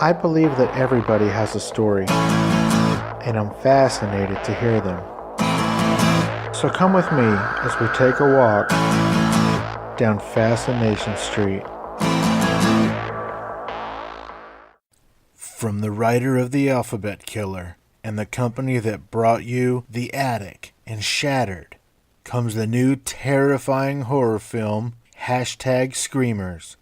I believe that everybody has a story, and I'm fascinated to hear them. So come with me as we take a walk down Fascination Street. From the writer of The Alphabet Killer and the company that brought you The Attic and Shattered comes the new terrifying horror film, #Screamers.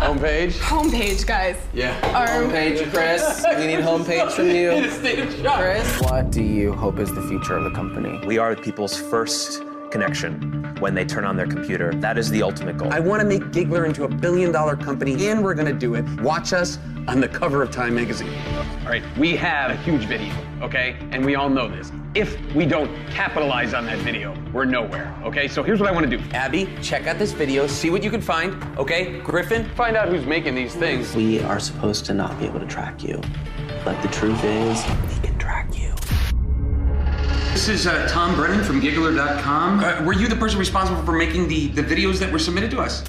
Homepage? Homepage, guys. Yeah. Homepage, Chris. We need homepage from you. In a state of shock. Chris, what do you hope is the future of the company? We are people's first connection when they turn on their computer. That is the ultimate goal. I want to make Giggler into $1 billion company, and we're going to do it. Watch us on the cover of Time magazine. All right, we have a huge video, okay? And we all know this. If we don't capitalize on that video, we're nowhere, okay? So here's what I want to do. Abby, check out this video, see what you can find, okay? Griffin, Find out who's making these things. We are supposed to not be able to track you, but the truth is, we can track you. This is Tom Brennan from Giggler.com. Were you the person responsible for making the videos that were submitted to us?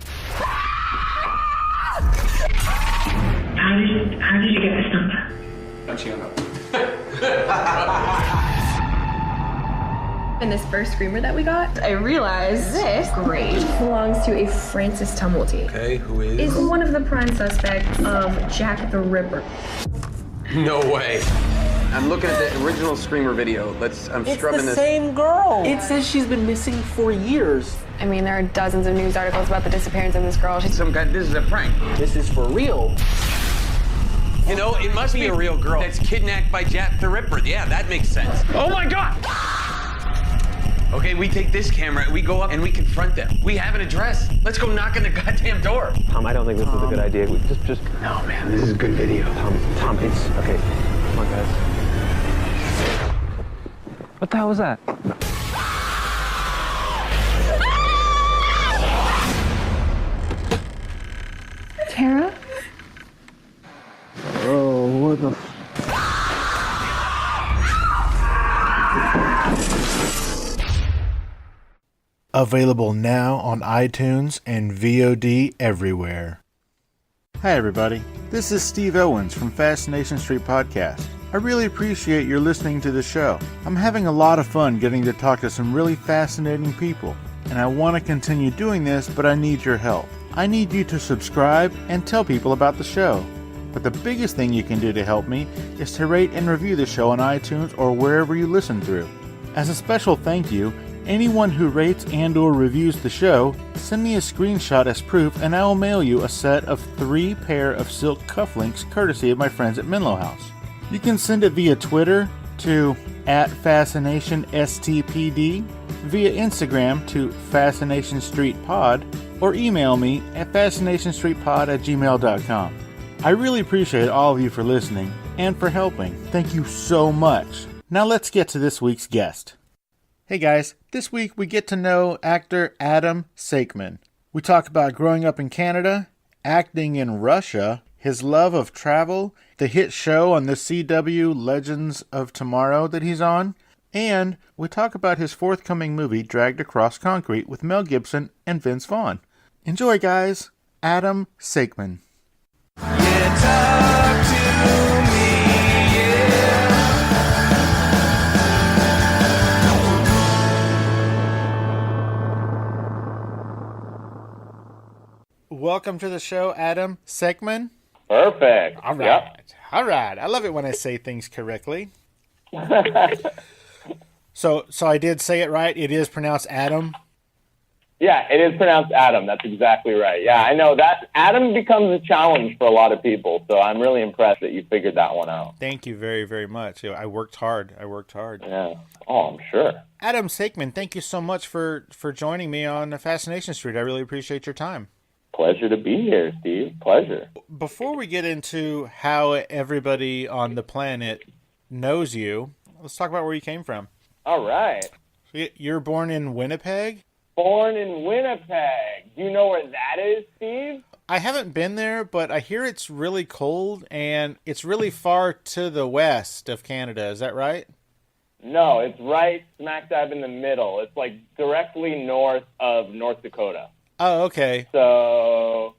How did you get this number? Don't you know? In this first screamer that we got, I realized this grave belongs to a Francis Tumulty. Okay, who is? Is one of the prime suspects of Jack the Ripper. No way. I'm looking at the original Screamer video. I'm scrubbing this. Same girl. It says she's been missing for years. I mean, there are dozens of news articles about the disappearance of this girl. Some guy, this is a prank. This is for real. You know, it must be a real girl that's kidnapped by Jack the Ripper. Yeah, that makes sense. Oh my God! Okay, we take this camera, we go up and we confront them. We have an address. Let's go knock on the goddamn door. Tom, I don't think this is a good idea. Just. No, man, this is good video. Tom, it's okay. Come on, guys. What the hell was that? Tara? Oh, what the? Available now on iTunes and VOD everywhere. Hi everybody, this is Steve Owens from Fascination Street Podcast. I really appreciate your listening to the show. I'm having a lot of fun getting to talk to some really fascinating people, and I want to continue doing this, but I need your help. I need you to subscribe and tell people about the show. But the biggest thing you can do to help me is to rate and review the show on iTunes or wherever you listen through. As a special thank you, anyone who rates and or reviews the show, send me a screenshot as proof and I will mail you a set of 3 pair of silk cufflinks courtesy of my friends at Menlo House. You can send it via Twitter to @FascinationSTPD, via Instagram to FascinationStreetPod, or email me at FascinationStreetPod@gmail.com. I really appreciate all of you for listening and for helping. Thank you so much. Now let's get to this week's guest. Hey guys, this week we get to know actor Adam Tsekhman. We talk about growing up in Canada, acting in Russia, his love of travel, the hit show on the CW Legends of Tomorrow that he's on, and we talk about his forthcoming movie Dragged Across Concrete with Mel Gibson and Vince Vaughn. Enjoy guys, Adam Tsekhman. Welcome to the show, Adam Tsekhman. Perfect. All right. Yep. All right. I love it when I say things correctly. So I did say it right. It is pronounced Adam. Yeah, it is pronounced Adam. That's exactly right. Yeah, I know that Adam becomes a challenge for a lot of people. So I'm really impressed that you figured that one out. Thank you very, very much. I worked hard. Yeah. Oh, I'm sure. Adam Tsekhman, thank you so much for joining me on Fascination Street. I really appreciate your time. Pleasure to be here, Steve. Pleasure. Before we get into how everybody on the planet knows you, let's talk about where you came from. All right. You're born in Winnipeg? Born in Winnipeg. Do you know where that is, Steve? I haven't been there, but I hear it's really cold and it's really far to the west of Canada. Is that right? No, it's right smack dab in the middle. It's like directly north of North Dakota. Oh, okay. So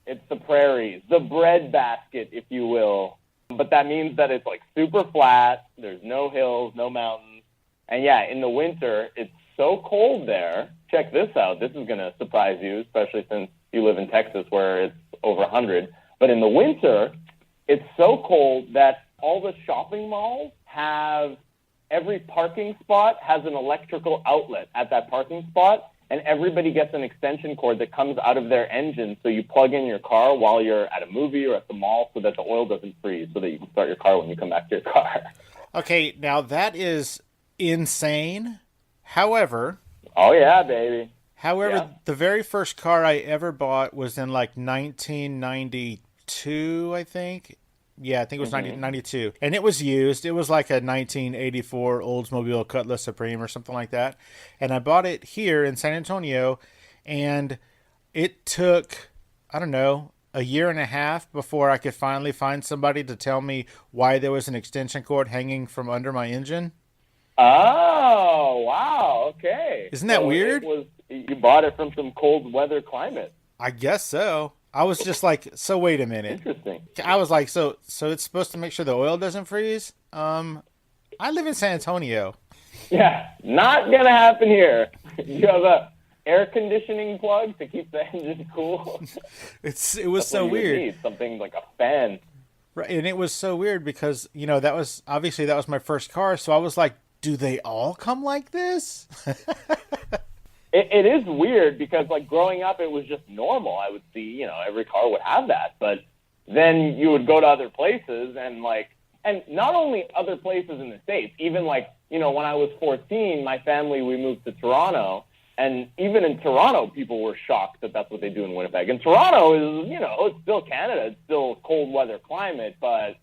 it's the prairies, the breadbasket, if you will. But that means that it's like super flat. There's no hills, no mountains. And yeah, in the winter, it's so cold there. Check this out. This is going to surprise you, especially since you live in Texas where it's over 100. But in the winter, it's so cold that all the shopping malls have, every parking spot has an electrical outlet at that parking spot, and everybody gets an extension cord that comes out of their engine, so you plug in your car while you're at a movie or at the mall so that the oil doesn't freeze, so that you can start your car when you come back to your car. Okay, now that is insane. However... Oh, yeah, baby. However, the very first car I ever bought was in like 1992, I think. Yeah, I think it was 1992. And it was used. It was like a 1984 Oldsmobile Cutlass Supreme or something like that. And I bought it here in San Antonio. And it took, I don't know, a year and a half before I could finally find somebody to tell me why there was an extension cord hanging from under my engine. Oh, wow. Okay. Isn't that weird? You bought it from some cold weather climate. I guess so. I was just like, so wait a minute. Interesting. I was like, so it's supposed to make sure the oil doesn't freeze? I live in San Antonio. Yeah, not going to happen here. You have a air conditioning plug to keep the engine cool. It was so weird. Need something like a fan. Right, and it was so weird because, that was my first car, so I was like, do they all come like this? It is weird because, like, growing up, it was just normal. I would see, every car would have that. But then you would go to other places and not only other places in the States, even like, when I was 14, my family, we moved to Toronto. And even in Toronto, people were shocked that that's what they do in Winnipeg. And Toronto is, it's still Canada. It's still cold weather climate, but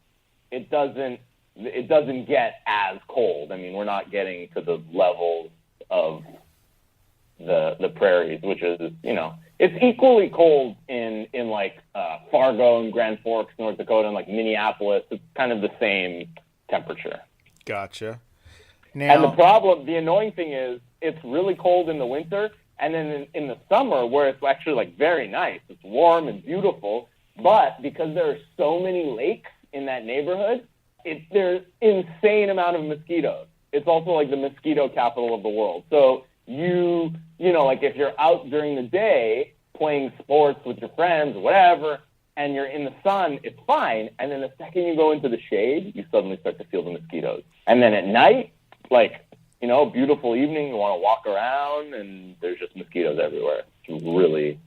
it doesn't get as cold. I mean, we're not getting to the levels of the prairies, which is, it's equally cold in like Fargo and Grand Forks, North Dakota, and like Minneapolis. It's kind of the same temperature. Gotcha. Now, and the annoying thing is it's really cold in the winter, and then in the summer where it's actually like very nice, it's warm and beautiful, but because there are so many lakes in that neighborhood, there's insane amount of mosquitoes. It's also like the mosquito capital of the world. So like if you're out during the day playing sports with your friends or whatever, and you're in the sun, it's fine. And then the second you go into the shade, you suddenly start to feel the mosquitoes. And then at night, like, beautiful evening, you want to walk around and there's just mosquitoes everywhere. It's really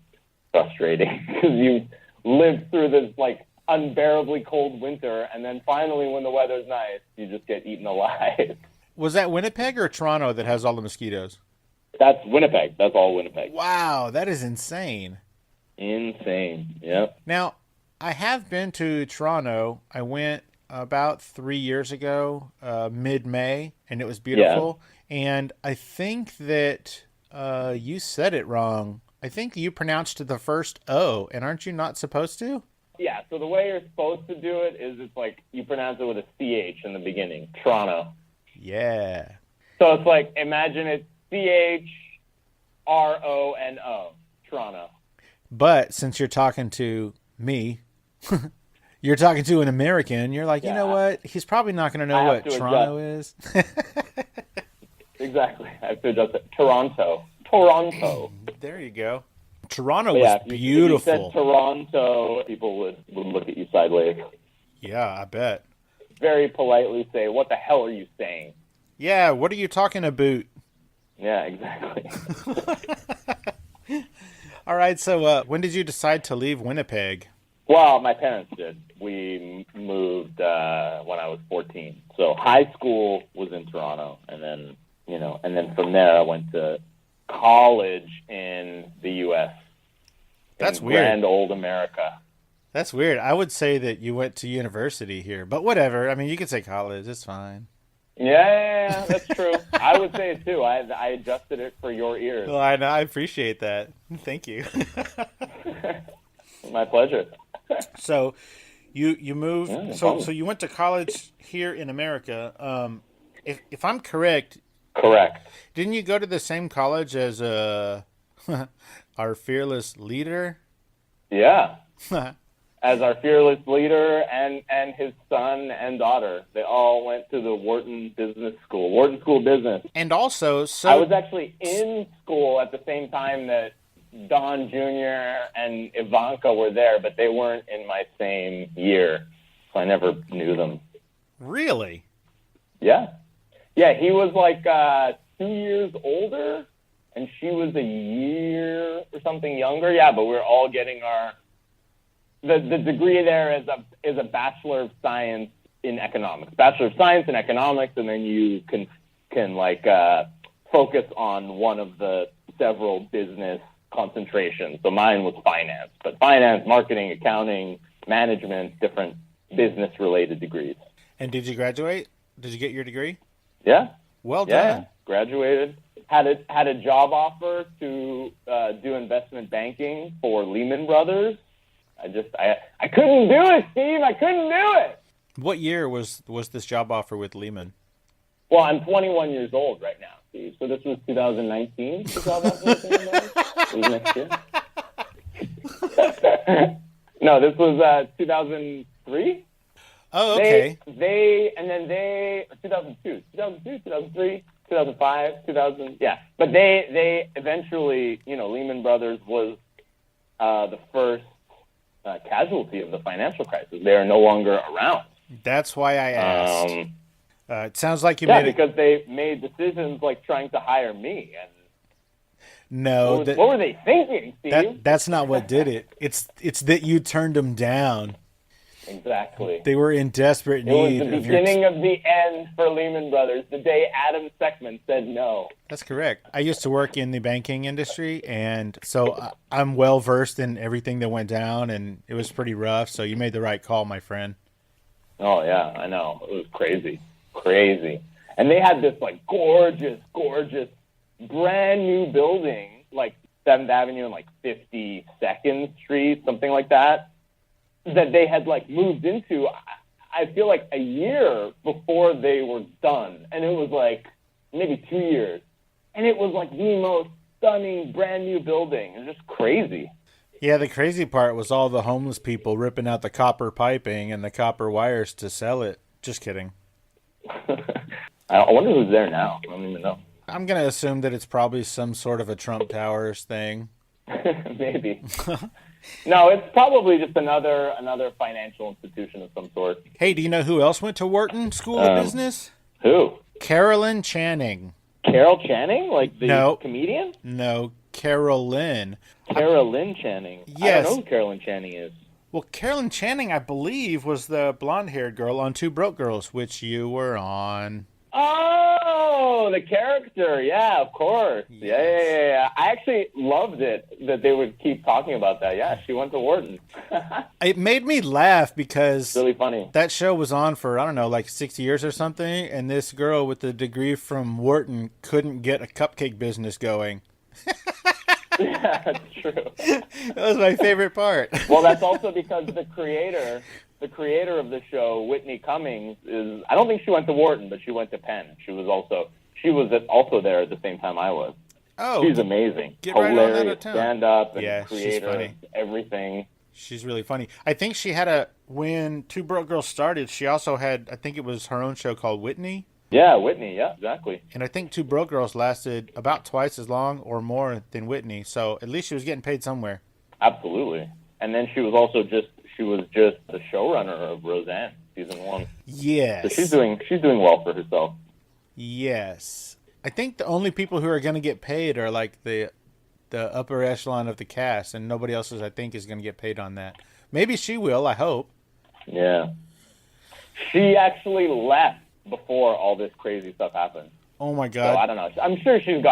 frustrating because you live through this like unbearably cold winter, and then finally when the weather's nice, you just get eaten alive. Was that Winnipeg or Toronto that has all the mosquitoes? That's Winnipeg. That's all Winnipeg. Wow, that is insane. Insane, yep. Now, I have been to Toronto. I went about 3 years ago, mid-May, and it was beautiful. Yeah. And I think that you said it wrong. I think you pronounced the first O, and aren't you not supposed to? Yeah, so the way you're supposed to do it is it's like you pronounce it with a CH in the beginning, Toronto. Yeah. So it's like, imagine it's CHRONO, Toronto. But since you're talking to me, you're talking to an American, you're like, you know what? He's probably not going to know what Toronto is. Exactly. I have to adjust it. Toronto. There you go. Toronto was beautiful. If you said Toronto, people would look at you sideways. Yeah, I bet. Very politely say, what the hell are you saying? Yeah, what are you talking about? Yeah, exactly. All right, so when did you decide to leave Winnipeg? Well, my parents did. We moved when I was 14. So high school was in Toronto, and then from there I went to college in the U.S. That's weird. Grand old America. That's weird. I would say that you went to university here, but whatever. I mean, you could say college. It's fine. Yeah, that's true. I would say it too. I adjusted it for your ears. Well, I know. I appreciate that. Thank you. My pleasure. So, you moved. So you went to college here in America. If I'm correct, Correct. didn't you go to the same college as our fearless leader? Yeah. As our fearless leader and his son and daughter. They all went to the Wharton Business School, Wharton School of Business. And also, I was actually in school at the same time that Don Jr. and Ivanka were there, but they weren't in my same year, so I never knew them. Really? Yeah. Yeah, he was like 2 years older, and she was a year or something younger. Yeah, but we're all getting our... The degree there is a Bachelor of Science in Economics. Bachelor of Science in Economics, and then you can focus on one of the several business concentrations. So mine was finance, but finance, marketing, accounting, management, different business-related degrees. And did you graduate? Did you get your degree? Yeah. Well Yeah, done. graduated. Had a job offer to do investment banking for Lehman Brothers. I couldn't do it, Steve. I couldn't do it. What year was this job offer with Lehman? Well, I'm 21 years old right now, Steve. So this was 2019. The job offer with Lehman Brothers? It was next year. No, this was 2003. Oh, okay. They 2002, 2003, 2005, 2000. Yeah, but they eventually, Lehman Brothers was the first casualty of the financial crisis. They are no longer around. That's why I asked. It sounds like you made because they made decisions like trying to hire me. And no, what were they thinking, Steve? That's not what did it. It's that you turned them down. Exactly. They were in desperate need. It was the beginning of the end for Lehman Brothers, the day Adam Tsekhman said no. That's correct. I used to work in the banking industry, and so I'm well versed in everything that went down, and it was pretty rough, so you made the right call, my friend. Oh, yeah, I know. It was crazy. Crazy. And they had this, like, gorgeous, gorgeous, brand new building, like 7th Avenue and, like, 52nd Street, something like that they had like moved into, I feel like a year before they were done. And it was like maybe 2 years. And it was like the most stunning brand new building. It was just crazy. Yeah, the crazy part was all the homeless people ripping out the copper piping and the copper wires to sell it. Just kidding. I wonder who's there now. I don't even know. I'm going to assume that it's probably some sort of a Trump Towers thing. Maybe. No, it's probably just another financial institution of some sort. Hey, do you know who else went to Wharton School of Business? Who? Carolyn Channing. Carol Channing? Like the comedian? No, Carolyn. Carolyn Channing? Yes. I don't know who Carolyn Channing is. Well, Carolyn Channing, I believe, was the blonde-haired girl on Two Broke Girls, which you were on. Oh, the character. Yeah, of course. Yes. Yeah. I actually loved it that they would keep talking about that. Yeah, she went to Wharton. It made me laugh because really funny. That show was on for, I don't know, like 6 years or something, and this girl with the degree from Wharton couldn't get a cupcake business going. Yeah, that's true. That was my favorite part. Well, that's also because the creator of the show, Whitney Cummings, I don't think she went to Wharton, but she went to Penn. She was also there at the same time I was. Oh, she's amazing. Hilarious stand-up and creator, everything. She's really funny. I think she had when Two Broke Girls started, she also had, I think it was her own show called Whitney. Yeah, Whitney, yeah, exactly. And I think Two Broke Girls lasted about twice as long or more than Whitney, so at least she was getting paid somewhere. Absolutely. And then she was also just the showrunner of Roseanne, season 1. Yes. So she's doing well for herself. Yes. I think the only people who are going to get paid are like the upper echelon of the cast, and nobody else I think is going to get paid on that. Maybe she will, I hope. Yeah. She actually left before all this crazy stuff happened. Oh my God. So I don't know. I'm sure she's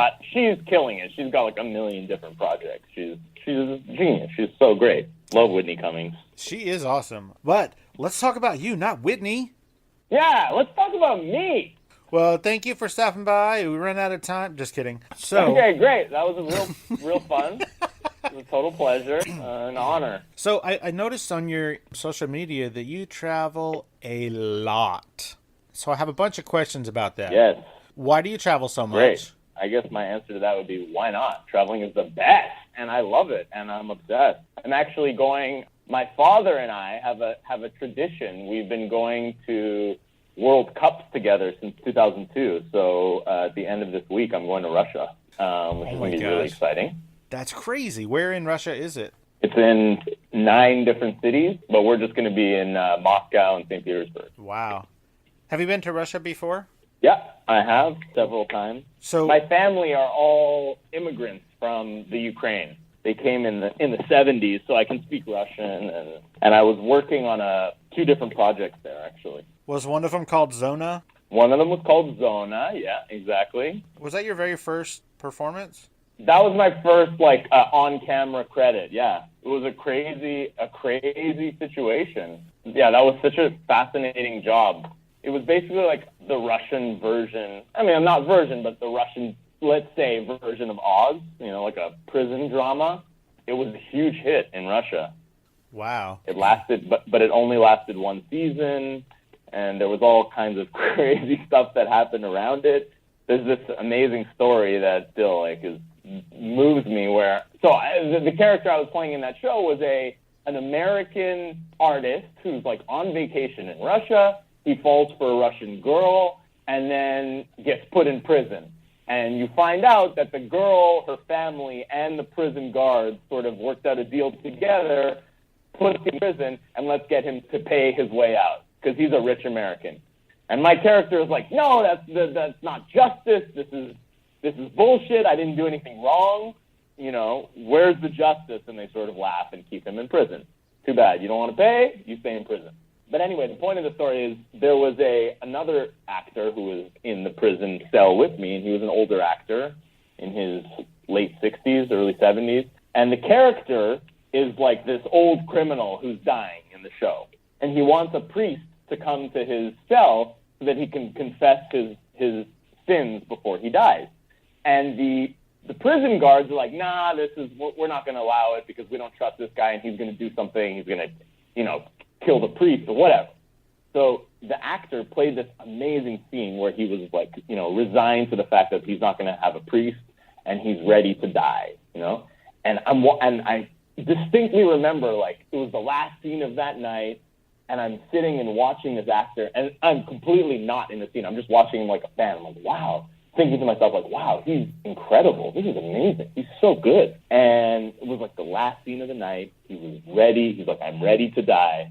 killing it. She's got like a million different projects. She's a genius. She's so great. Love Whitney Cummings. She is awesome. But let's talk about you, not Whitney. Yeah, let's talk about me. Well, thank you for stopping by. We ran out of time. Just kidding. So okay, great. That was a real fun. It was a total pleasure, an honor. So I noticed on your social media that you travel a lot. So I have a bunch of questions about that. Yes. Why do you travel so much? Great. I guess my answer to that would be, why not? Traveling is the best, and I love it, and I'm obsessed. I'm actually going. My father and I have a tradition. We've been going to World Cups together since 2002. So at the end of this week, I'm going to Russia, which is going to be really exciting. That's crazy. Where in Russia is it? It's in 9 different cities, but we're just going to be in Moscow and St. Petersburg. Wow. Have you been to Russia before? Yeah, I have several times. So my family are all immigrants from the Ukraine. They came in the 70s, so I can speak Russian, and I was working on 2 different projects there, actually. Was one of them called Zona? One of them was called Zona, yeah, exactly. Was that your very first performance? That was my first, on-camera credit, yeah. It was a crazy situation. Yeah, that was such a fascinating job. It was basically like the Russian version, not version, but the Russian, let's say, version of Oz, like a prison drama. It was a huge hit in Russia. Wow. It lasted, but it only lasted 1 season, and there was all kinds of crazy stuff that happened around it. There's this amazing story that still, moves me the character I was playing in that show was an American artist who's, on vacation in Russia. He falls for a Russian girl and then gets put in prison. And you find out that the girl, her family, and the prison guards sort of worked out a deal together, put him in prison, and let's get him to pay his way out because he's a rich American. And my character is like, no, that's not justice. This is bullshit. I didn't do anything wrong. Where's the justice? And they sort of laugh and keep him in prison. Too bad. You don't want to pay, you stay in prison. But anyway, the point of the story is there was another actor who was in the prison cell with me, and he was an older actor in his late 60s, early 70s. And the character is like this old criminal who's dying in the show. And he wants a priest to come to his cell so that he can confess his sins before he dies. And the prison guards are like, nah, we're not going to allow it because we don't trust this guy and he's going to do something. He's going to, kill the priest or whatever. So the actor played this amazing scene where he was resigned to the fact that he's not going to have a priest and he's ready to die, And I distinctly remember it was the last scene of that night, and I'm sitting and watching this actor, and I'm completely not in the scene. I'm just watching him like a fan. I'm like, wow. Thinking to myself, wow, he's incredible. This is amazing. He's so good. And it was the last scene of the night. He was ready. He's like, I'm ready to die.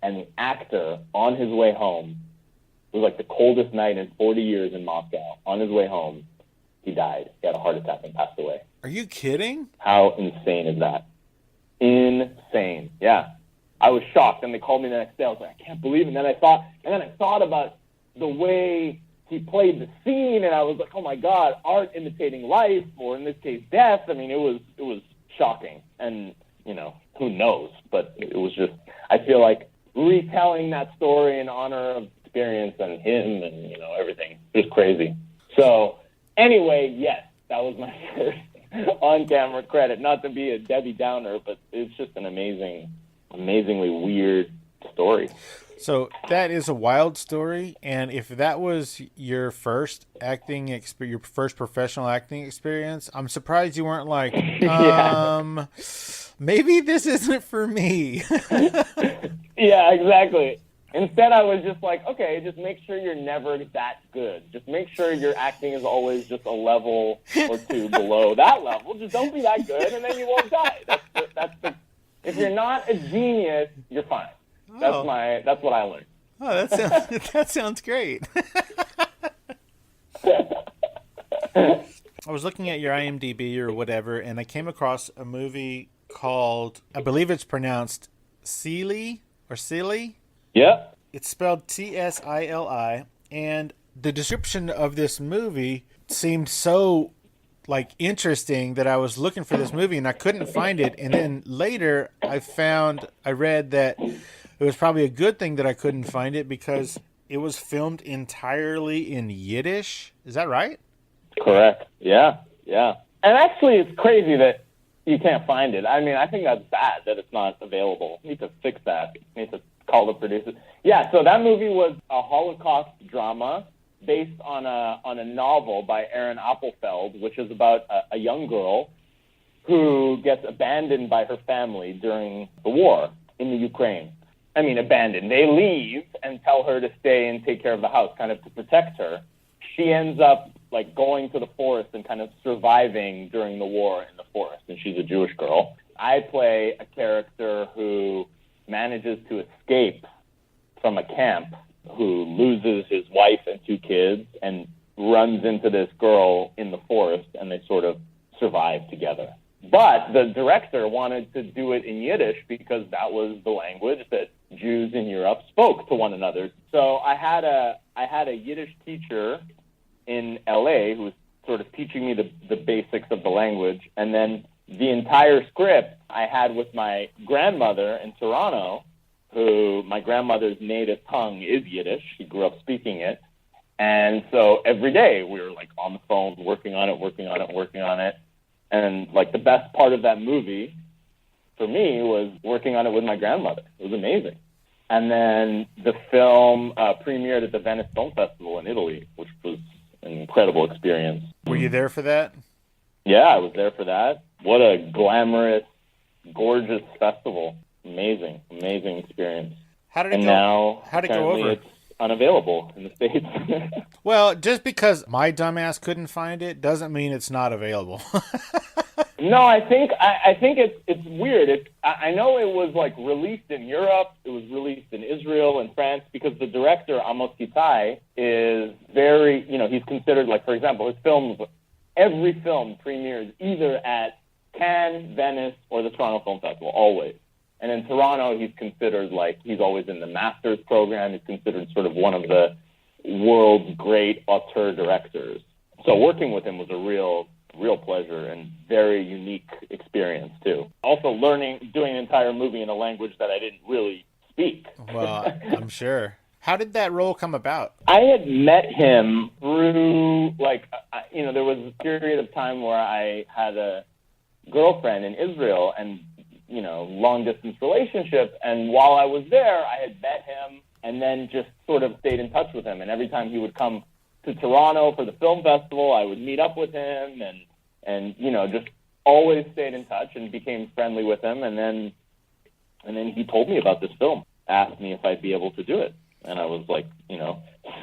And the actor, on his way home, it was the coldest night in 40 years in Moscow. On his way home, he died. He had a heart attack and passed away. Are you kidding? How insane is that? Insane. Yeah. I was shocked, and they called me the next day. I was like, I can't believe it. And then I thought about the way he played the scene, and I was like, oh my God, art imitating life, or in this case, death. It was shocking, and who knows? But it was just, I feel like retelling that story in honor of experience and him and everything. It was crazy. So anyway, yes, that was my first on-camera credit. Not to be a Debbie Downer, but it's just an amazingly weird story. So that is a wild story, and if that was your first your first professional acting experience, I'm surprised you weren't like, maybe this isn't for me. Yeah, exactly. Instead, I was just like, okay, just make sure you're never that good. Just make sure your acting is always just a level or 2 below that level. Just don't be that good, and then you won't die. If you're not a genius, you're fine. That's what I learned. Oh, that sounds great. I was looking at your IMDb or whatever, and I came across a movie called, I believe it's pronounced Sealy or Silly. Yeah. It's spelled Tsili, and the description of this movie seemed so interesting that I was looking for this movie and I couldn't find it. And then later I read that it was probably a good thing that I couldn't find it because it was filmed entirely in Yiddish. Is that right? Correct. Yeah. And actually, it's crazy that you can't find it. I think that's bad that it's not available. You need to fix that. You need to call the producers. Yeah, so that movie was a Holocaust drama based on a novel by Aaron Appelfeld, which is about a young girl who gets abandoned by her family during the war in the Ukraine. I mean, abandoned. They leave and tell her to stay and take care of the house, kind of to protect her. She ends up like going to the forest and kind of surviving during the war in the forest, and she's a Jewish girl. I play a character who manages to escape from a camp, who loses his wife and 2 kids and runs into this girl in the forest, and they sort of survive together. But the director wanted to do it in Yiddish because that was the language that Jews in Europe spoke to one another. So I had a Yiddish teacher in LA who was sort of teaching me the basics of the language, and then the entire script I had with my grandmother in Toronto, who my grandmother's native tongue is Yiddish. She grew up speaking it. And so every day we were like on the phone, working on it. And like the best part of that movie for me was working on it with my grandmother. It was amazing. And then the film premiered at the Venice Film Festival in Italy, which was an incredible experience. Were you there for that? Yeah, I was there for that. What a glamorous, gorgeous festival. Amazing experience. How did it and go? Now, How did it go apparently over? It's unavailable in the States. Well, just because my dumbass couldn't find it doesn't mean it's not available. No, I think it's weird. I know it was like released in Europe. It was released in Israel and France because the director Amos Kitai is very, he's considered like, for example, his films. Every film premieres either at Cannes, Venice, or the Toronto Film Festival, always. And in Toronto, he's considered like, he's always in the master's program. He's considered sort of one of the world's great auteur directors. So working with him was a real pleasure and very unique experience too. Also doing an entire movie in a language that I didn't really speak. Well, I'm sure. How did that role come about? I had met him through, there was a period of time where I had a girlfriend in Israel and, long-distance relationship. And while I was there, I had met him and then just sort of stayed in touch with him. And every time he would come to Toronto for the film festival, I would meet up with him and just always stayed in touch and became friendly with him. And then he told me about this film, asked me if I'd be able to do it. And I was like,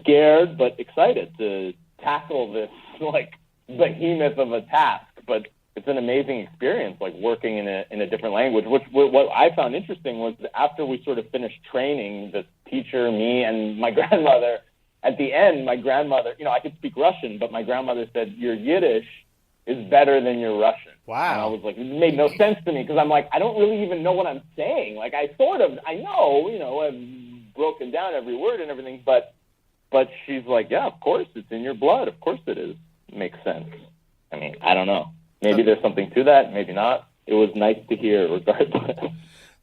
scared but excited to tackle this like behemoth of a task. But it's an amazing experience, like working in a different language. What I found interesting was after we sort of finished training, the teacher, me, and my grandmother, at the end, my grandmother, I could speak Russian, but my grandmother said, your Yiddish is better than your Russian. Wow. And I was like, it made no sense to me because I'm like, I don't really even know what I'm saying. Like I know, I've broken down every word and everything, but she's like, yeah, of course, it's in your blood. Of course it is. It makes sense. I mean, I don't know. Maybe there's something to that, maybe not. It was nice to hear regardless.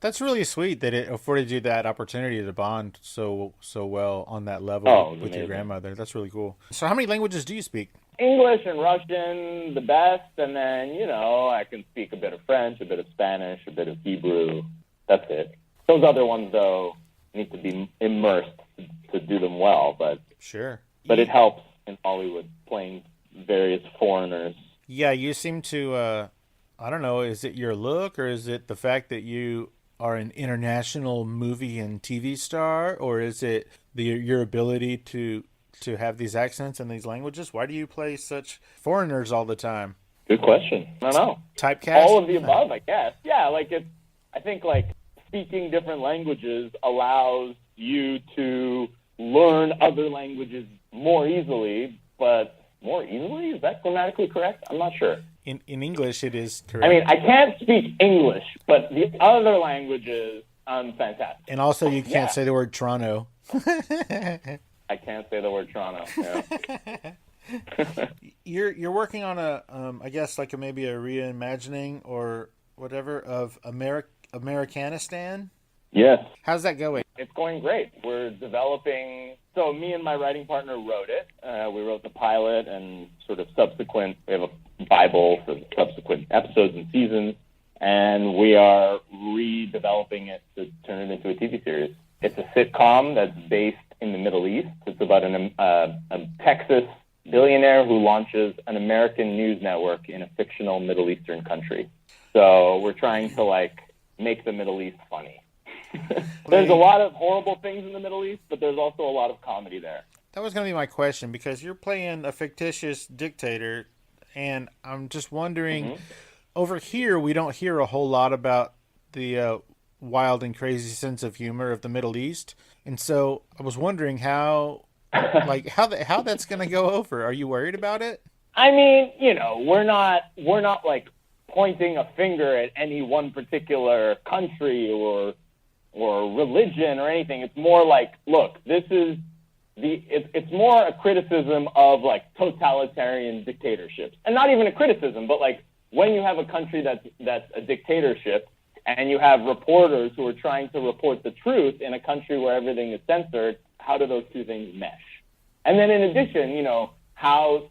That's really sweet that it afforded you that opportunity to bond so well on that level with amazing. your grandmother. That's really cool. So how many languages do you speak? English and Russian, the best, and then, I can speak a bit of French, a bit of Spanish, a bit of Hebrew. That's it. Those other ones, though, need to be immersed to do them well, but Sure. But it helps in Hollywood playing various foreigners. Yeah, you seem to, I don't know, is it your look or is it the fact that you are an international movie and TV star, or is it your ability to have these accents and these languages? Why do you play such foreigners all the time? Good question. I don't know. Typecast? All of the above, I guess. Yeah, I think speaking different languages allows you to learn other languages more easily, but more easily? Is that grammatically correct? I'm not sure. In English, it is correct. I mean, I can't speak English, but the other languages, I'm fantastic. And also, you can't say the word Toronto. I can't say the word Toronto. Yeah. You're working on I guess maybe a reimagining or whatever of Americanistan. Yes. How's that going? It's going great. We're developing. So me and my writing partner wrote it. We wrote the pilot and sort of subsequent. We have a Bible for subsequent episodes and seasons, and we are redeveloping it to turn it into a TV series. It's a sitcom that's based in the Middle East. It's about a Texas billionaire who launches an American news network in a fictional Middle Eastern country. So we're trying to like make the Middle East funny. There's a lot of horrible things in the Middle East, but there's also a lot of comedy there. That was going to be my question, because you're playing a fictitious dictator, and I'm just wondering, over here we don't hear a whole lot about the wild and crazy sense of humor of the Middle East, and so I was wondering how that's going to go over. Are you worried about it? I mean, you know, we're not like pointing a finger at any one particular country or religion or anything. It's more like, look, this is it's more a criticism of like totalitarian dictatorships, and not even a criticism, but like when you have a country that's a dictatorship and you have reporters who are trying to report the truth in a country where everything is censored, how do those two things mesh? And then in addition, you know, how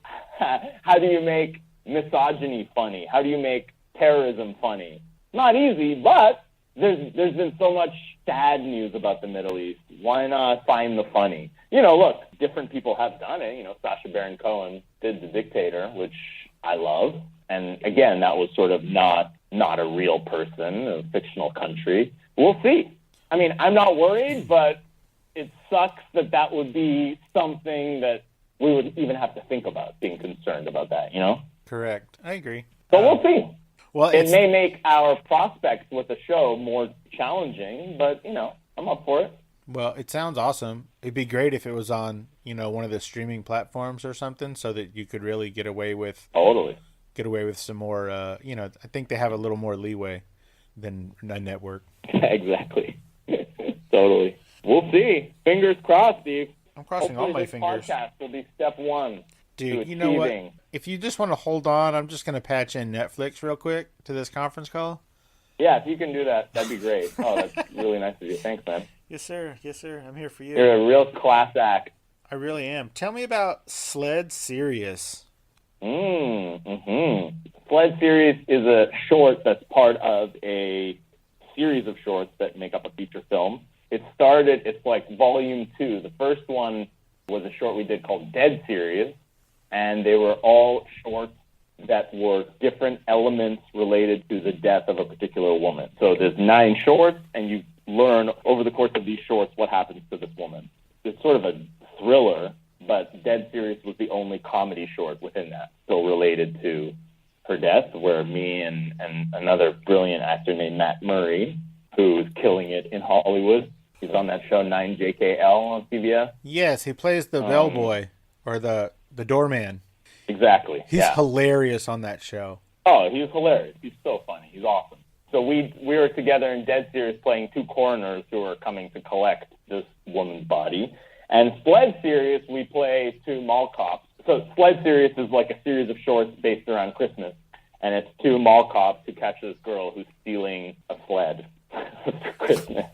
do you make misogyny funny? How do you make terrorism funny? Not easy, but there's been so much sad news about the Middle East. Why not find the funny? You know, look, different people have done it. You know, Sacha Baron Cohen did The Dictator, which I love. And again, that was sort of not a real person, a fictional country. We'll see. I mean, I'm not worried, but it sucks that would be something that we would even have to think about, being concerned about that, you know? Correct. I agree. But we'll see. Well, it may make our prospects with the show more challenging, but, you know, I'm up for it. Well, it sounds awesome. It'd be great if it was on, you know, one of the streaming platforms or something, so that you could really get away with some more, you know, I think they have a little more leeway than a network. Exactly. Totally. We'll see. Fingers crossed, Steve. I'm crossing all my fingers. This podcast will be step one. Dude, you know what? If you just want to hold on, I'm just going to patch in Netflix real quick to this conference call. Yeah, if you can do that, that'd be great. Oh, that's really nice of you. Thanks, man. Yes, sir. Yes, sir. I'm here for you. You're a real class act. I really am. Tell me about Sled Serious. Sled Series is a short that's part of a series of shorts that make up a feature film. It's like volume 2. The first one was a short we did called Dead Serious, and they were all shorts that were different elements related to the death of a particular woman. So there's 9 shorts, and you learn over the course of these shorts what happens to this woman. It's sort of a thriller, but Dead Serious was the only comedy short within that, still related to her death, where me and another brilliant actor named Matt Murray, who is killing it in Hollywood. He's on that show 9JKL on CBS. Yes, he plays the bellboy, or the doorman. Exactly. He's hilarious on that show. Oh, he's hilarious. He's so funny. He's awesome. So we were together in Dead Serious playing 2 coroners who are coming to collect this woman's body. And Sled Serious, we play 2 mall cops. So Sled Serious is like a series of shorts based around Christmas. And it's 2 mall cops who catch this girl who's stealing a sled for Christmas.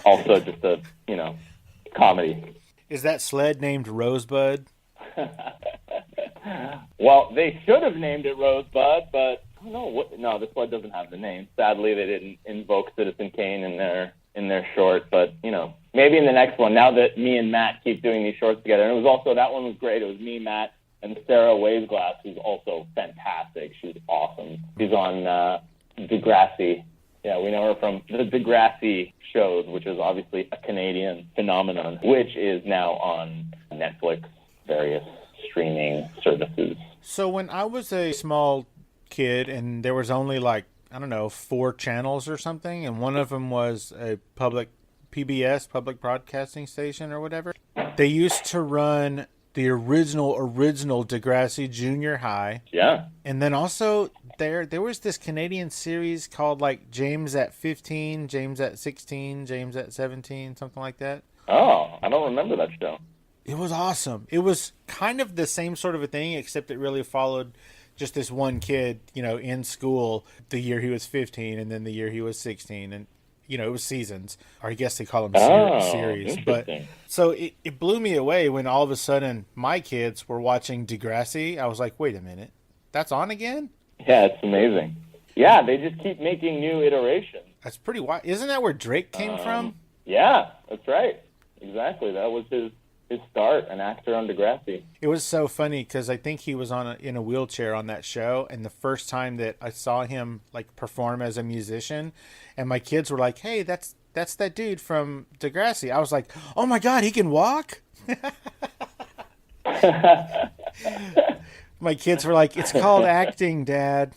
Also just a, you know, comedy. Is that sled named Rosebud? Well, they should have named it Rosebud, but I don't know. No, the sled doesn't have the name. Sadly, they didn't invoke Citizen Kane in their short, but, you know, maybe in the next one, now that me and Matt keep doing these shorts together. And it was also, that one was great. It was me, Matt, and Sarah Waveglass, who's also fantastic. She's awesome. She's on Degrassi. Yeah, we know her from the Degrassi shows, which is obviously a Canadian phenomenon, which is now on Netflix, various streaming services. So when I was a small kid and there was only like, I don't know, 4 channels or something, and one of them was a public PBS, public broadcasting station or whatever, they used to run the original Degrassi Junior High. Yeah. And then also there was this Canadian series called like James at 15, James at 16, James at 17, something like that. Oh, I don't remember that show. It was awesome. It was kind of the same sort of a thing, except it really followed just this one kid, you know, in school the year he was 15 and then the year he was 16. And, you know, it was seasons, or I guess they call them series. But so it blew me away when all of a sudden my kids were watching Degrassi. I was like, wait a minute, that's on again? Yeah, it's amazing. Yeah, they just keep making new iterations. That's pretty wild. Isn't that where Drake came from? Yeah, that's right. Exactly. That was his start, an actor on Degrassi. It was so funny because I think he was in a wheelchair on that show, and the first time that I saw him like perform as a musician, and my kids were like, "Hey, that's that dude from Degrassi." I was like, "Oh my God, he can walk!" My kids were like, "It's called acting, Dad."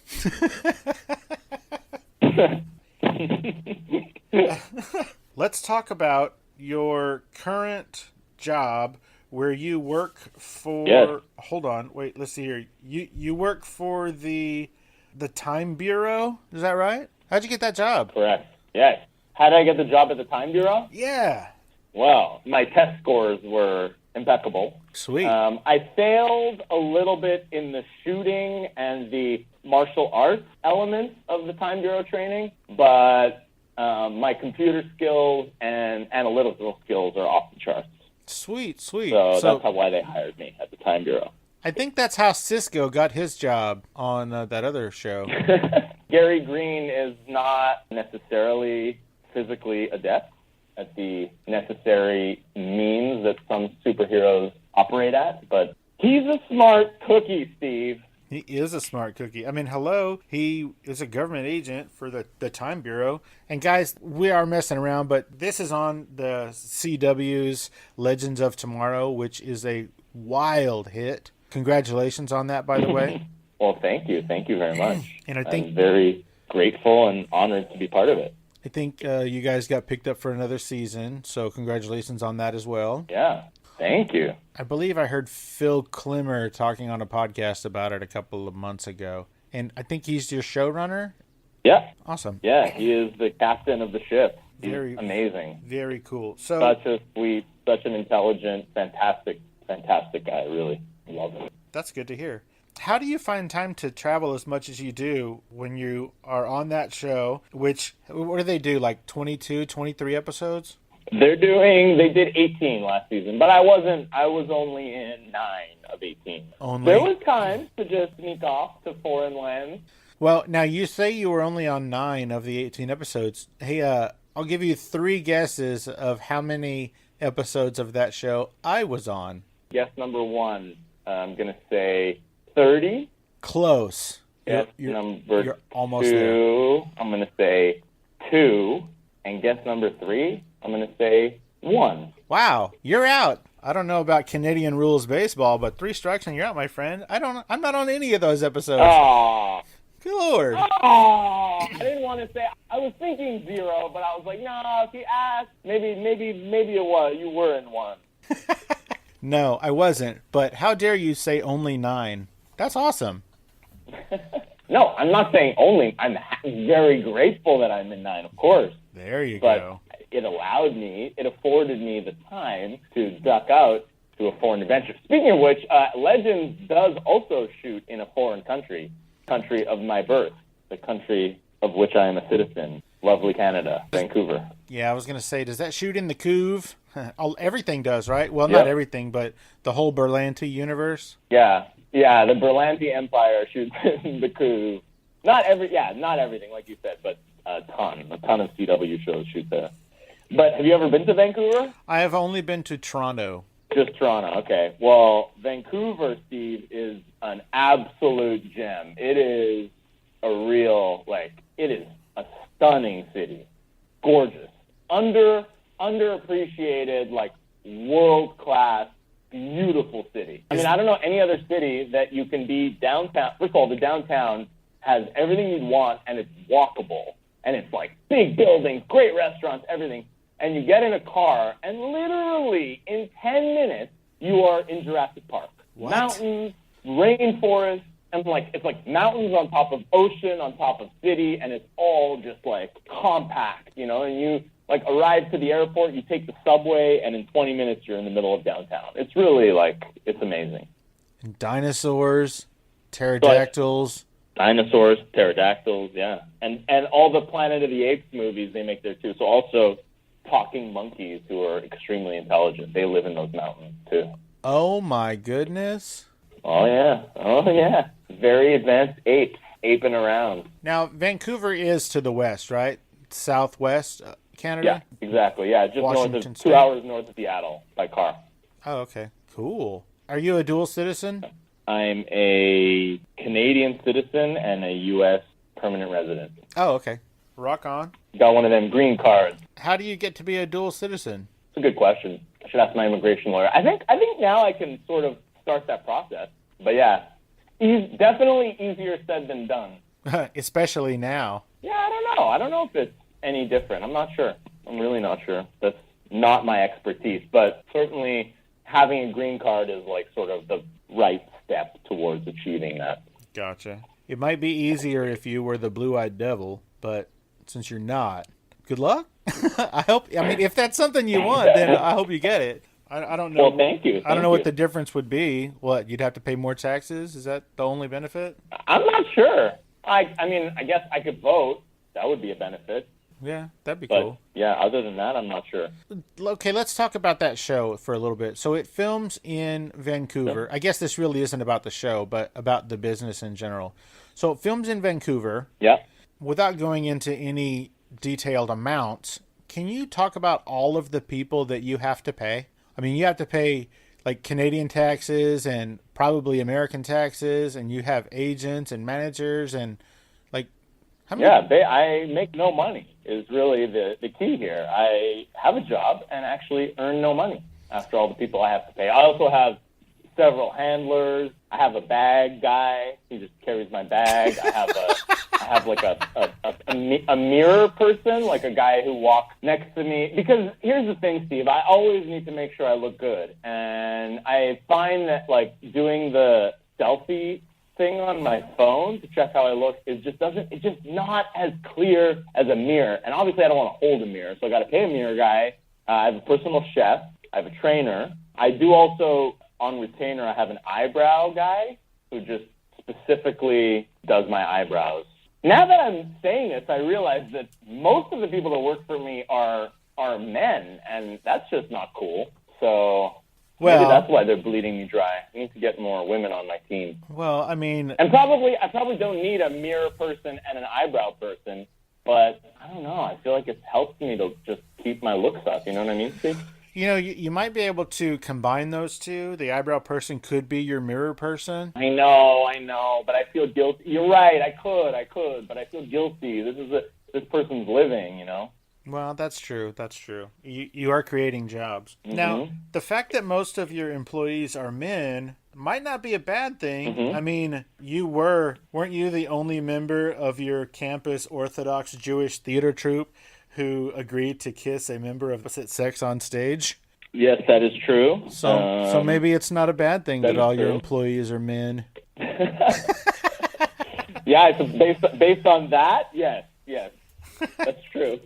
Let's talk about your current job where you work for. Yes. Hold on, wait. Let's see here. You work for the Time Bureau. Is that right? How'd you get that job? Correct. Yes. How did I get the job at the Time Bureau? Yeah. Well, my test scores were impeccable. Sweet. I failed a little bit in the shooting and the martial arts elements of the Time Bureau training, but my computer skills and analytical skills are off the charts. Sweet. So that's why they hired me at the Time Bureau. I think that's how Cisco got his job on that other show. Gary Green is not necessarily physically adept at the necessary means that some superheroes operate at, but he's a smart cookie, Steve. He is a smart cookie. I mean, hello, he is a government agent for the Time Bureau. And guys, we are messing around, but this is on the CW's Legends of Tomorrow, which is a wild hit. Congratulations on that, by the way. Well, thank you. Thank you very much. And I think I'm very grateful and honored to be part of it. I think you guys got picked up for another season, so congratulations on that as well. Yeah, thank you. I believe I heard Phil Klimmer talking on a podcast about it a couple of months ago, and I think he's your showrunner? Yeah. Awesome. Yeah, he is the captain of the ship. He's Very amazing. Very cool. So Such a sweet, such an intelligent, fantastic guy. Really love him. that's good to hear. How do you find time to travel as much as you do when you are on that show, which, what do they do, like 22, 23 episodes? They did 18 last season, but I was only in 9 of 18. Only? There was time to just sneak off to foreign lands. Well, now you say you were only on 9 of the 18 episodes. Hey, I'll give you 3 guesses of how many episodes of that show I was on. Guess number 1, I'm going to say 30. Close. Guess You're number almost 2, there. I'm going to say 2. And guess number 3, I'm going to say 1. Wow, you're out. I don't know about Canadian rules baseball, but 3 strikes and you're out, my friend. I'm not on any of those episodes. Aww. Good Lord. I didn't want to say. I was thinking 0, but I was like, no. If you asked, maybe it was. You were in 1. No, I wasn't. But how dare you say only 9? That's awesome. No, I'm not saying only. I'm very grateful that I'm in 9, of course. There you But go. it afforded me the time to duck out to a foreign adventure. Speaking of which, Legends does also shoot in a foreign country of my birth, the country of which I am a citizen, lovely Canada, Vancouver. Yeah, I was going to say, does that shoot in the Couve? Everything does, right? Well, not everything, but the whole Berlanti universe. Yeah, the Berlanti Empire shoots in the Couve. Not everything, like you said, but a ton of CW shows shoot there. But have you ever been to Vancouver? I have only been to Toronto. Just Toronto, okay. Well, Vancouver, Steve, is an absolute gem. It is it is a stunning city. Gorgeous. Underappreciated, world-class, beautiful city. I mean, I don't know any other city that you can be downtown. First of all, the downtown has everything you'd want, and it's walkable. And it's big buildings, great restaurants, everything. And you get in a car, and literally in 10 minutes, you are in Jurassic Park. What? Mountains, rainforest, and it's mountains on top of ocean, on top of city, and it's all just compact, and you arrive to the airport, you take the subway, and in 20 minutes you're in the middle of downtown. It's really it's amazing. And dinosaurs, pterodactyls. Dinosaurs, pterodactyls, yeah. And all the Planet of the Apes movies they make there too. So also talking monkeys who are extremely intelligent. They live in those mountains too. Oh my goodness. Oh yeah. Very advanced apes, aping around. Now, Vancouver is to the west, right? Southwest. Canada? Yeah, exactly. Yeah, just Washington north of State. 2 hours north of Seattle by car. Oh, okay. Cool. Are you a dual citizen? I'm a Canadian citizen and a U.S. permanent resident. Oh, okay. Rock on. Got one of them green cards. How do you get to be a dual citizen? It's a good question. I should ask my immigration lawyer. I think now I can sort of start that process. But yeah, definitely easier said than done. Especially now. Yeah, I don't know. I don't know if it's any different. I'm not sure. I'm really not sure. That's not my expertise. But certainly having a green card is like sort of the right step towards achieving that. Gotcha. It might be easier if you were the blue-eyed devil, but since you're not, good luck. I mean, if that's something you want, then I hope you get it. I don't know. Well, thank you. I don't know what the difference would be. What, you'd have to pay more taxes? Is that the only benefit? I'm not sure. I mean, I guess I could vote. That would be a benefit. Yeah, that'd be But cool. yeah, other than that, I'm not sure. Okay, let's talk about that show for a little bit. So it films in Vancouver. I guess this really isn't about the show, but about the business in general. So it films in Vancouver. Yeah. Without going into any detailed amounts, can you talk about all of the people that you have to pay? I mean, you have to pay like Canadian taxes and probably American taxes, and you have agents and managers and like how many? Yeah, I make no money is really the key here. I have a job and actually earn no money after all the people I have to pay. I also have several handlers. I have a bag guy. He just carries my bag. I have like a mirror person, like a guy who walks next to me. Because here's the thing, Steve, I always need to make sure I look good. And I find that like doing the selfie thing on my phone to check how I look it's just not as clear as a mirror. And obviously I don't want to hold a mirror, so I got to pay a mirror guy. I have a personal chef. I have a trainer. I do also, on retainer, I have an eyebrow guy who just specifically does my eyebrows. Now that I'm saying this, I realize that most of the people that work for me are men, and that's just not cool. So maybe that's why they're bleeding me dry. I need to get more women on my team. Well, I mean, and I probably don't need a mirror person and an eyebrow person, but I don't know. I feel like it helps me to just keep my looks up. You know what I mean, Steve? You know, you might be able to combine those two. The eyebrow person could be your mirror person. I know, but I feel guilty. You're right. I could, but I feel guilty. This person's living, you know? Well, that's true. That's true. You are creating jobs. Mm-hmm. Now, the fact that most of your employees are men might not be a bad thing. Mm-hmm. I mean, weren't you the only member of your campus Orthodox Jewish theater troupe who agreed to kiss a member of opposite sex on stage? Yes, that is true. So maybe it's not a bad thing that all your employees are men. Yeah, so based on that, yes, that's true.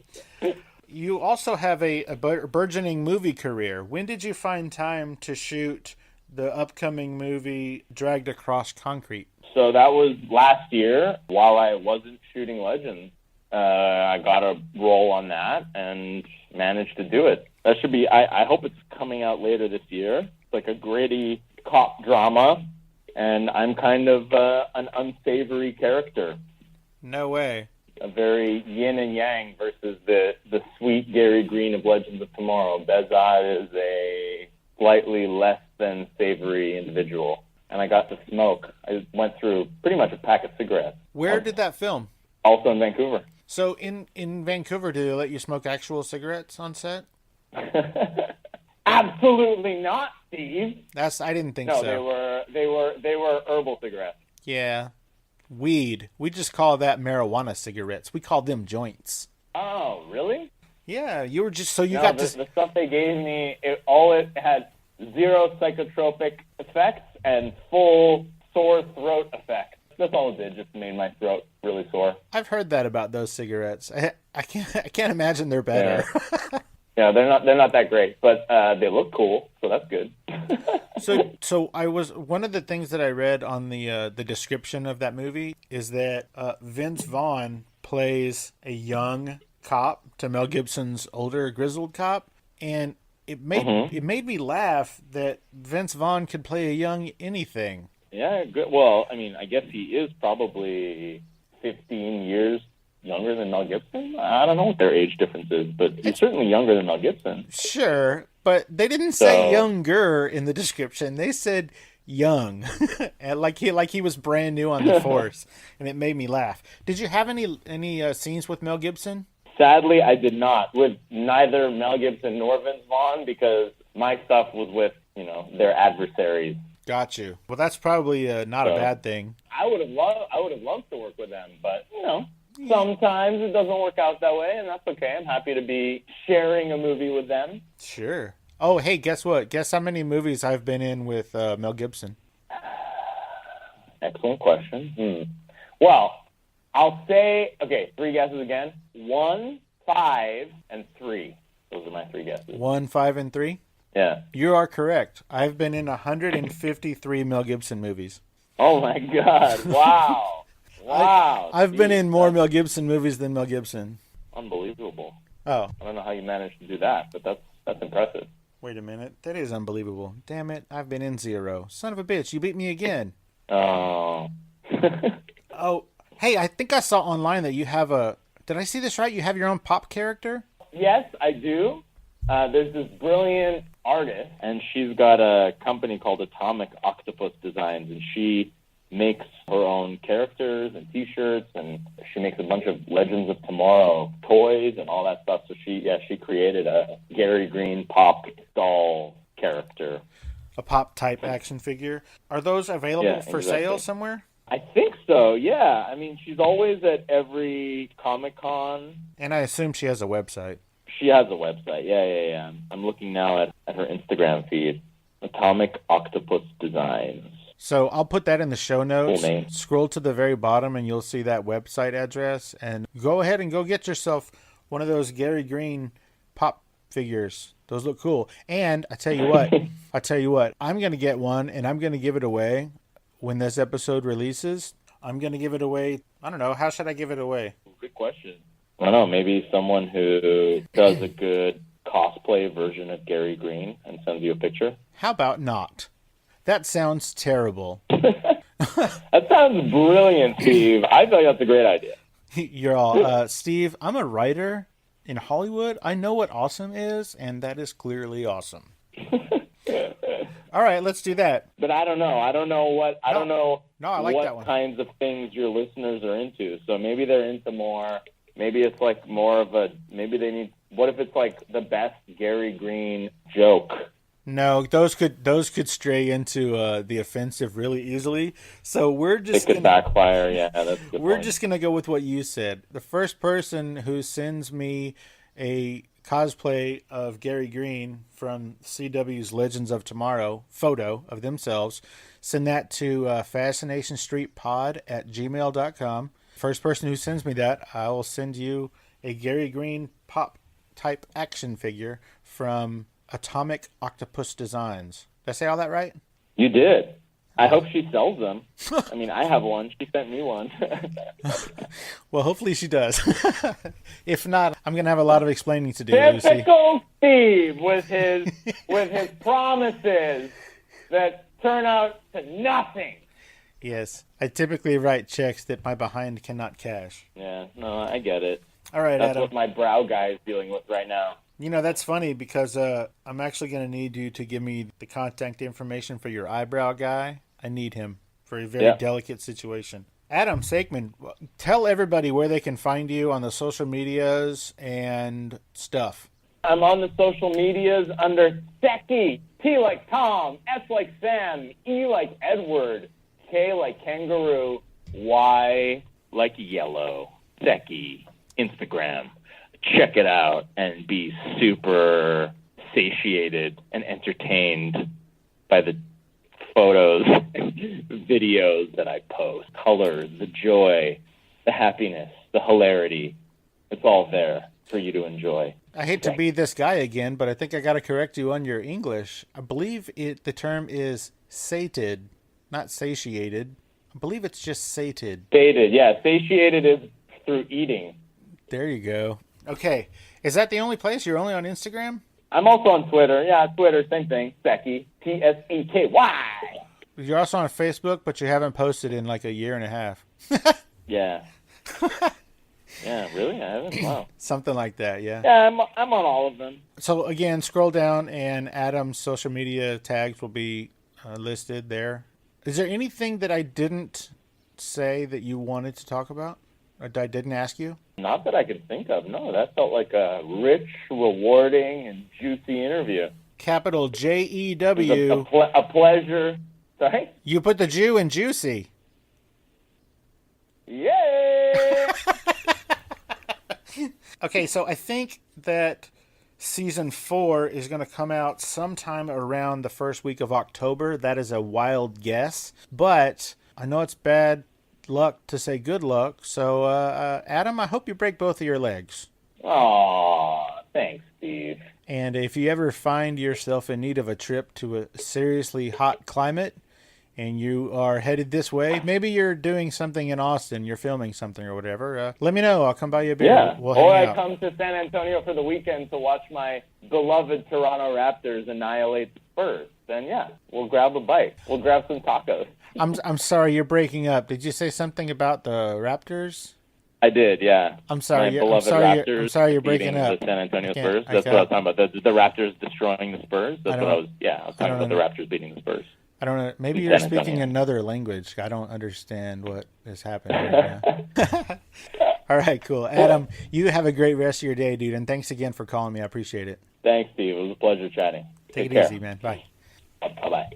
You also have a burgeoning movie career. When did you find time to shoot the upcoming movie Dragged Across Concrete? So that was last year while I wasn't shooting Legends. I got a role on that and managed to do it. That should be, I hope it's coming out later this year. It's like a gritty cop drama, and I'm kind of an unsavory character. No way. A very yin and yang versus the sweet Gary Green of Legends of Tomorrow. Bezod is a slightly less than savory individual, and I got to smoke. I went through pretty much a pack of cigarettes. Where did that film? Also in Vancouver. So in Vancouver, do they let you smoke actual cigarettes on set? Absolutely not, Steve. I didn't think so. No, they were herbal cigarettes. Yeah. Weed. We just call that marijuana cigarettes. We call them joints. Oh, really? Yeah, you were just the stuff they gave me, it had zero psychotropic effects and full sore throat effects. That's all it did, just made my throat really sore. I've heard that about those cigarettes. I can't imagine they're better. Yeah, they're not that great, but they look cool, so that's good. So one of the things that I read on the description of that movie is that Vince Vaughn plays a young cop to Mel Gibson's older grizzled cop, and it made me laugh that Vince Vaughn could play a young anything. Yeah, good. Well, I mean, I guess he is probably 15 years younger than Mel Gibson? I don't know what their age difference is, but he's certainly younger than Mel Gibson. Sure, but they didn't say younger in the description. They said young, and like he was brand new on the force, and it made me laugh. Did you have any scenes with Mel Gibson? Sadly, I did not with neither Mel Gibson nor Vince Vaughn because my stuff was with their adversaries. Got you. Well, that's probably not a bad thing. I would have loved to work with them, but sometimes it doesn't work out that way, and that's okay. I'm happy to be sharing a movie with them. Sure. Oh, hey, guess what? Guess how many movies I've been in with Mel Gibson? Excellent question. Well, I'll say, 3 guesses again. 1, 5, and 3. Those are my 3 guesses. 1, 5, and 3? Yeah. You are correct. I've been in 153 Mel Gibson movies. Oh, my God. Wow. Wow. I've been in more Mel Gibson movies than Mel Gibson. Unbelievable. Oh. I don't know how you managed to do that, but that's impressive. Wait a minute. That is unbelievable. Damn it. I've been in 0. Son of a bitch. You beat me again. Oh. Oh. Hey, I think I saw online that you have did I see this right? You have your own pop character? Yes, I do. There's this brilliant artist, and she's got a company called Atomic Octopus Designs, and she makes her own characters and T-shirts, and she makes a bunch of Legends of Tomorrow toys and all that stuff. So she created a Gary Green pop doll character. A pop-type action figure. Are those available for sale somewhere? I think so, yeah. I mean, she's always at every Comic-Con. And I assume she has a website. She has a website, yeah. I'm looking now at her Instagram feed. Atomic Octopus Designs. So I'll put that in the show notes. Cool name. Scroll to the very bottom and you'll see that website address. And go ahead and go get yourself one of those Gary Green pop figures. Those look cool. And I tell you what, I'm going to get one and I'm going to give it away when this episode releases. I'm going to give it away. I don't know. How should I give it away? Good question. I don't know. Maybe someone who does a good cosplay version of Gary Green and sends you a picture. How about not? That sounds terrible. That sounds brilliant, Steve. I feel like that's a great idea. You're all, Steve, I'm a writer in Hollywood. I know what awesome is, and that is clearly awesome. All right, let's do that. But I don't know. I don't know what kinds of things your listeners are into. So maybe they're into more. Maybe it's like more of a. Maybe they need. What if it's like the best Gary Green joke? No, those could stray into the offensive really easily. So we're just it could backfire. Yeah, that's a good We're point. just gonna go with what you said. The first person who sends me a cosplay of Gary Green from CW's Legends of Tomorrow photo of themselves, send that to fascinationstreetpod@gmail.com. First person who sends me that, I will send you a Gary Green pop type action figure from Atomic Octopus Designs. Did I say all that right? You did. I hope she sells them. I mean, I have one. She sent me one. Well, hopefully she does. If not, I'm going to have a lot of explaining to do, Lucy. Typical Steve with his promises that turn out to nothing. Yes, I typically write checks that my behind cannot cash. Yeah, no, I get it. All right, That's Adam. what my brow guy is dealing with right now. You know, that's funny because I'm actually going to need you to give me the contact information for your eyebrow guy. I need him for a very delicate situation. Adam Tsekhman, tell everybody where they can find you on the social medias and stuff. I'm on the social medias under Tsekky, T like Tom, S like Sam, E like Edward, K like Kangaroo, Y like Yellow. Tsekky, Instagram. Check it out and be super satiated and entertained by the photos and videos that I post. Colors, the joy, the happiness, the hilarity. It's all there for you to enjoy. I hate to be this guy again, but I think I got to correct you on your English. I believe the term is sated, not satiated. I believe it's just sated. Sated, yeah. Satiated is through eating. There you go. Okay. Is that the only place? You're only on Instagram? I'm also on Twitter. Yeah, Twitter, same thing. Tsekky, Tseky. You're also on Facebook, but you haven't posted in like a year and a half. Yeah. Yeah, really? I haven't? Wow. Something like that, yeah. Yeah, I'm on all of them. So again, scroll down and Adam's social media tags will be listed there. Is there anything that I didn't say that you wanted to talk about? Or that I didn't ask you? Not that I could think of. No, that felt like a rich, rewarding, and juicy interview. Capital Jew. A pleasure. Sorry? You put the Jew in juicy. Yay! Okay, so I think that season 4 is going to come out sometime around the first week of October. That is a wild guess, but I know it's bad luck to say good luck. So, Adam, I hope you break both of your legs. Aw, thanks, Steve. And if you ever find yourself in need of a trip to a seriously hot climate and you are headed this way, maybe you're doing something in Austin, you're filming something or whatever, let me know. I'll come by you a beer. Yeah, We'll or hang I out. come to San Antonio for the weekend to watch my beloved Toronto Raptors annihilate the Spurs. Then, yeah, we'll grab a bite. We'll grab some tacos. I'm sorry, you're breaking up. Did you say something about the Raptors? I did, yeah. I'm sorry. My beloved Raptors I'm sorry you're breaking beating up. the San Antonio I can't- Spurs. I That's what can't- I was talking about. The Raptors destroying the Spurs. That's what I was talking about the know. Raptors beating the Spurs. I don't know. Maybe In you're San speaking Antonio. another language. I don't understand what is happening right now. All right, cool. Adam, you have a great rest of your day, dude, and thanks again for calling me. I appreciate it. Thanks, Steve. It was a pleasure chatting. Take it care. easy, man. Bye. Bye-bye.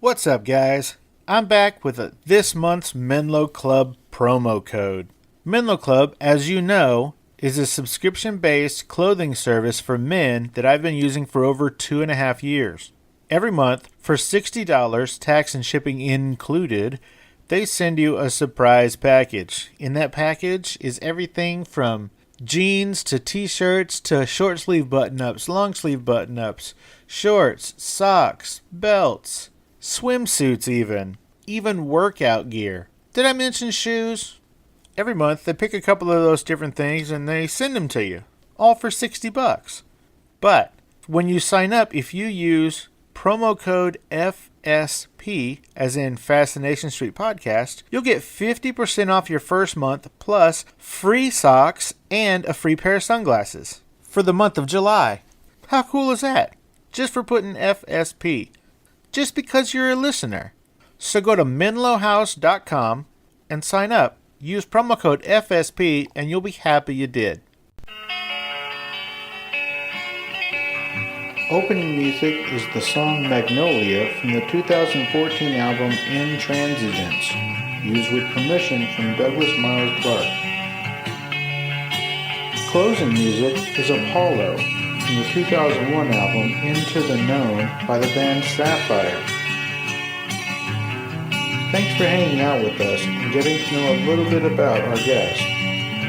What's up, guys? I'm back with this month's Menlo Club promo code. Menlo Club, as you know, is a subscription-based clothing service for men that I've been using for over 2.5 years. Every month, for $60, tax and shipping included, they send you a surprise package. In that package is everything from jeans to t-shirts to short sleeve button-ups, long sleeve button-ups, shorts, socks, belts, swimsuits even workout gear. Did I mention shoes? Every month they pick a couple of those different things and they send them to you, all for $60. But when you sign up, if you use promo code FSP, as in Fascination Street Podcast, you'll get 50% off your first month plus free socks and a free pair of sunglasses for the month of July. How cool is that? Just for putting FSP. Just because you're a listener. So go to menlohouse.com and sign up. Use promo code FSP and you'll be happy you did. Opening music is the song Magnolia from the 2014 album Intransigence, used with permission from Douglas Miles Clark. Closing music is Apollo from the 2001 album Into the Known by the band Sapphire. Thanks for hanging out with us and getting to know a little bit about our guest.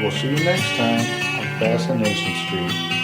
We'll see you next time on Fascination Street.